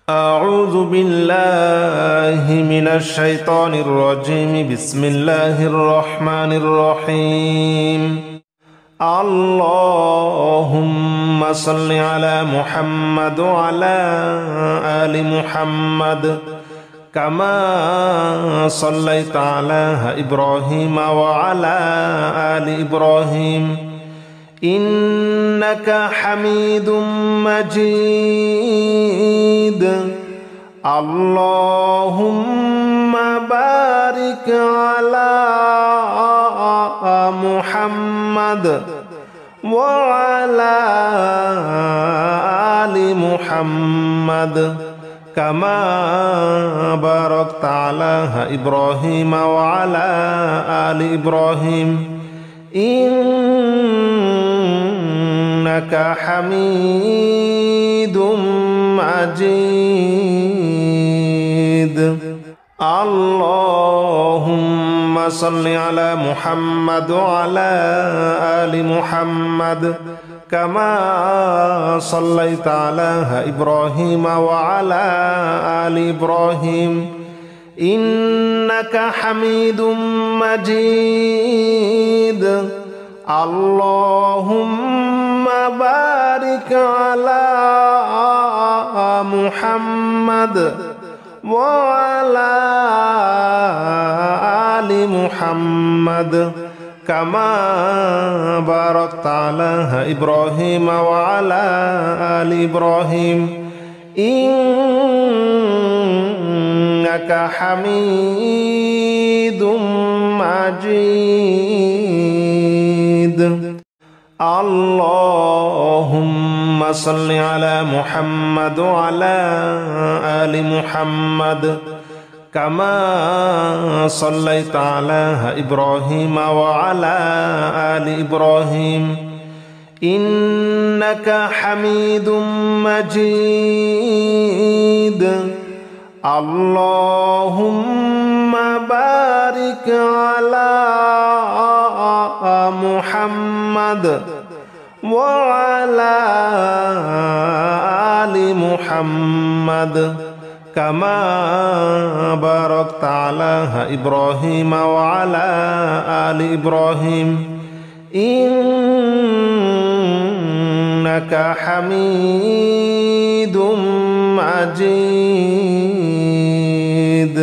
أعوذ بالله من الشيطان الرجيم. بسم الله الرحمن الرحيم. اللهم صل على محمد وعلى آل محمد كما صليت على إبراهيم وعلى آل إبراهيم إنك حميد مجيد. اللهم بارك على محمد وعلى آل محمد كما باركت على إبراهيم وعلى آل إبراهيم إنك حميد مجيد. اللهم صل على محمد وعلى آل محمد كما صليت على إبراهيم وعلى آل إبراهيم إنك حميد مجيد. اللهم بارك على محمد وعلى آل محمد كما باركت على إبراهيم وعلى آل إبراهيم إنك حميد مجيد. اللهم صل على محمد وعلى آل محمد كما صليت على إبراهيم وعلى آل إبراهيم إنك حميد مجيد. اللهم بارك على محمد وعلى آل محمد كما باركت على إبراهيم وعلى آل إبراهيم إنك حميد مجيد.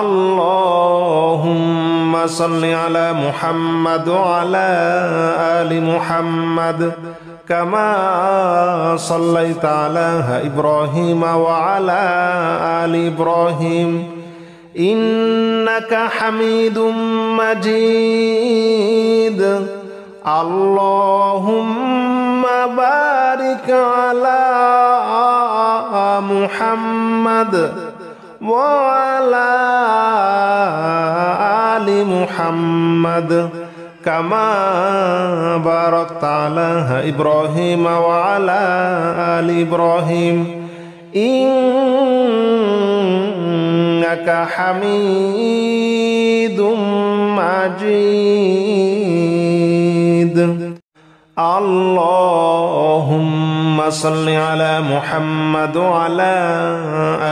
اللهم صل على محمد وعلى آل محمد كما صليت على إبراهيم وعلى آل إبراهيم إنك حميد مجيد. اللهم بارك على محمد وعلى آل محمد كما باركت على إبراهيم وعلى آل إبراهيم إنك حميد مجيد. اللهم صل على محمد وعلى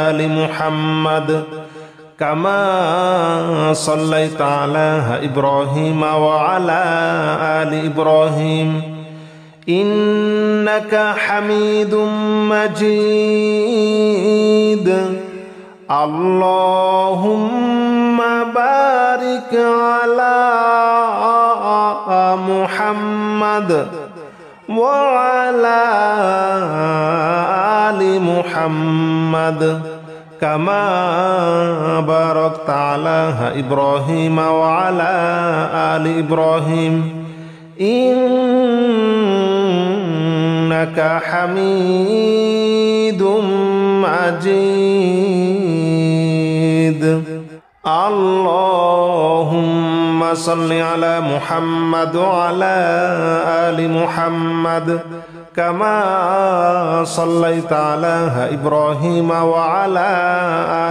آل محمد كما صليت على إبراهيم وعلى آل إبراهيم إنك حميد مجيد. اللهم بارك على محمد وعلى آل محمد كما باركت على إبراهيم وعلى آل إبراهيم إنك حميد مجيد. اللهم صل على محمد وعلى آل محمد كما صليت على إبراهيم وعلى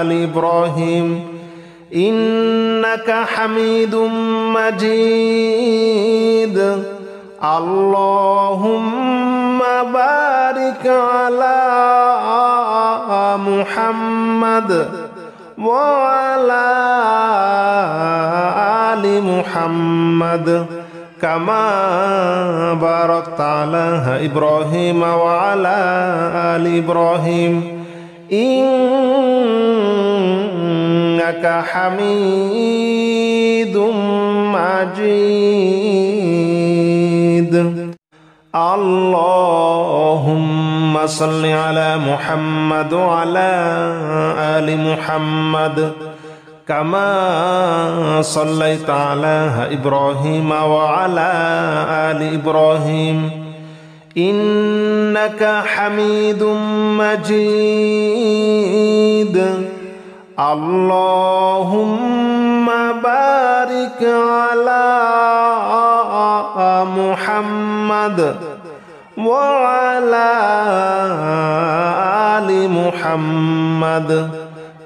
آل إبراهيم إنك حميد مجيد. اللهم بارك على محمد وعلى آل محمد كما باركت على إبراهيم وعلى آل إبراهيم إنك حميد مجيد اللهم صل على محمد وعلى آل محمد كما صليت على إبراهيم وعلى آل إبراهيم إنك حميد مجيد اللهم بارك على محمد وعلى آل محمد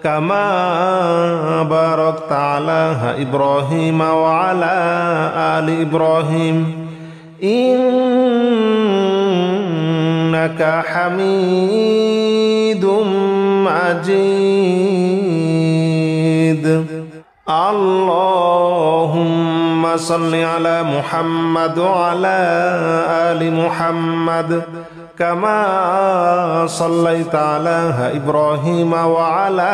كما باركت على إبراهيم وعلى آل إبراهيم إنك حميد مجيد اللهم صل على محمد وعلى آل محمد كما صليت على إبراهيم وعلى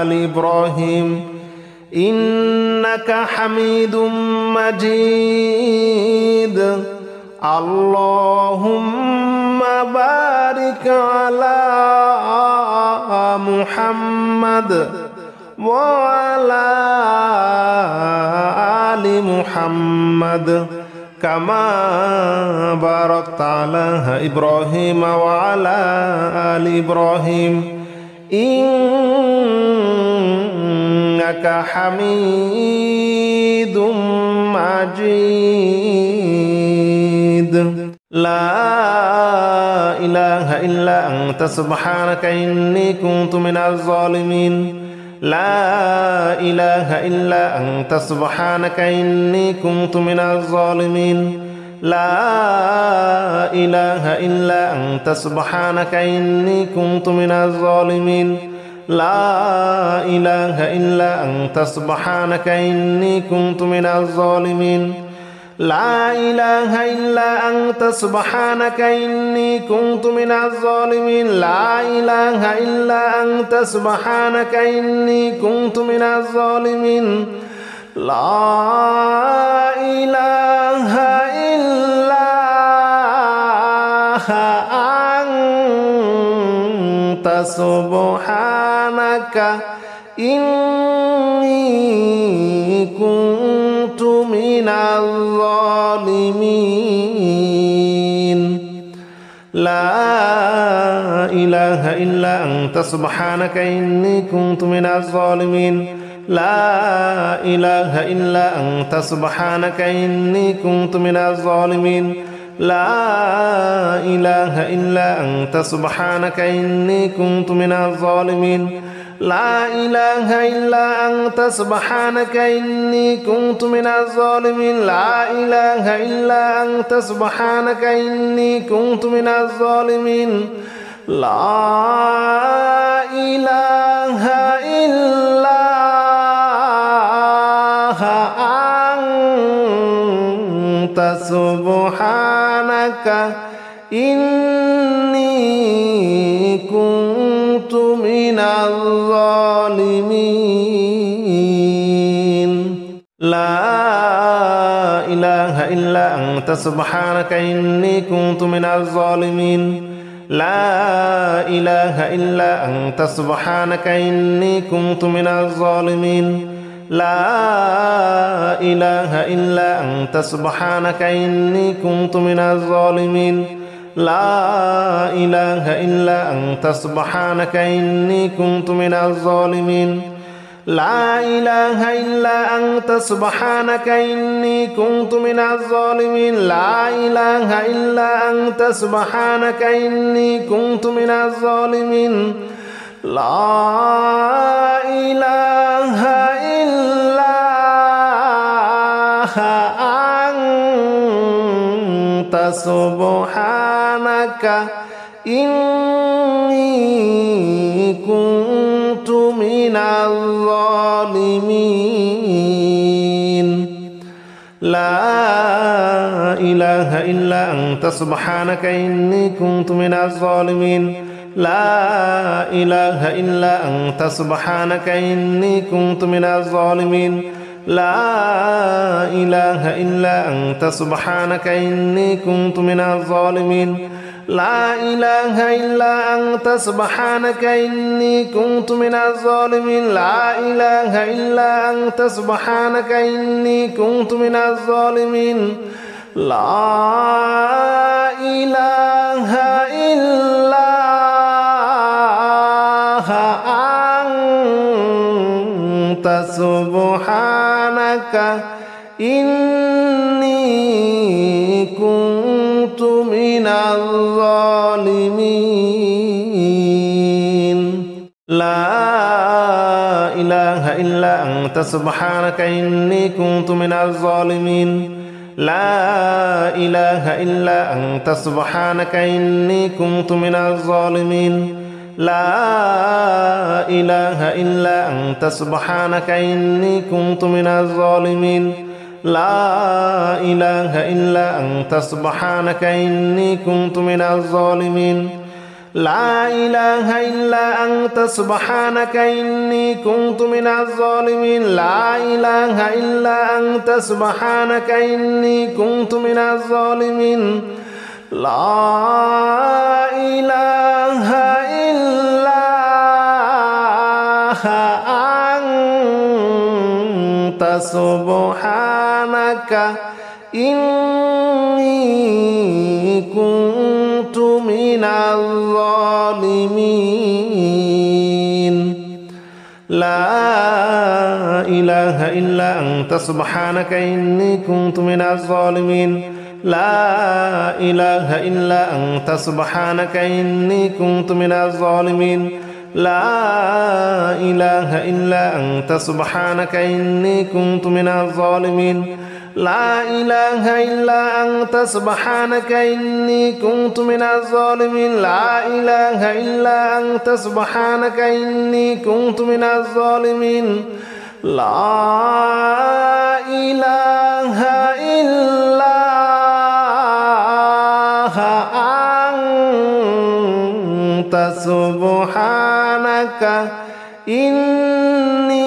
آل إبراهيم إنك حميد مجيد اللهم بارك على محمد وعلى آل محمد كما باركت على إبراهيم وعلى آل إبراهيم إنك حميد مجيد لا إله إلا أنت سبحانك إني كنت من الظالمين لا إله إلا أنت سبحانك إني كنت من الظالمين لا إله إلا أنت سبحانك إني كنت من الظالمين لا إله إلا أنت سبحانك إني كنت من الظالمين لا إله إلا أنت سبحانك إني كنت من الظالمين لا إله إلا أنت سبحانك إني كنت من الظالمين لا إله إلا أنت سبحانك إني كنت من الظالمين لا إله إلا أنت سبحانك إني كنت من الظالمين لا إله إلا أنت سبحانك إني كنت من الظالمين لا إله إلا أنت سبحانك إني كنت من الظالمين لا إله إلا أنت سبحانك إني كنت من الظالمين لا إله إلا أنت سبحانك إني كنت من الظالمين لا إله إلا أنت سبحانك إني كنت من الظالمين لا إله إلا أنت سبحانك إني كنت من الظالمين لا إله إلا أنت سبحانك إني كنت من الظالمين لا إله إلا أنت سبحانك إني كنت من الظالمين لا إله إلا أنت سبحانك إني كنت من الظالمين لا إله إلا أنت سبحانك إني كنت من الظالمين لا إله إلا أنت سبحانك إني كنت من الظالمين لا إله إلا أنت سبحانك إني إله إلا أنت سبحانك إني كنت من الظالمين لا إله إلا أنت سبحانك إني كنت من الظالمين لا إله إلا أنت سبحانك إني كنت من الظالمين لا إله إلا أنت سبحانك إني كنت من الظالمين لا إله إلا أنت سبحانك إني كنت من الظالمين لا إله إلا أنت سبحانك إني كنت من الظالمين لا إله إلا أنت سبحانك إني كنت من الظالمين لا إله إلا أنت سبحانك إني كنت من الظالمين لا إله إلا أنت سبحانك إني كنت من الظالمين لا إله إلا أنت سبحانك إني كنت من الظالمين لا إله إلا أنت سبحانك إني كنت من الظالمين لا إله إلا أنت سبحانك إني كنت من الظالمين لا إله إلا أنت سبحانك إني كنت من الظالمين لا إله إلا أنت سبحانك إني كنت من الظالمين لا إله إلا أنت سبحانك إني كنت من الظالمين لا إله إلا أنت سبحانك إني كنت من الظالمين لا إله إلا أنت سبحانك إني كنت من الظالمين لا إله إلا أنت سبحانك إني كنت من الظالمين لا إله إلا أنت سبحانك إني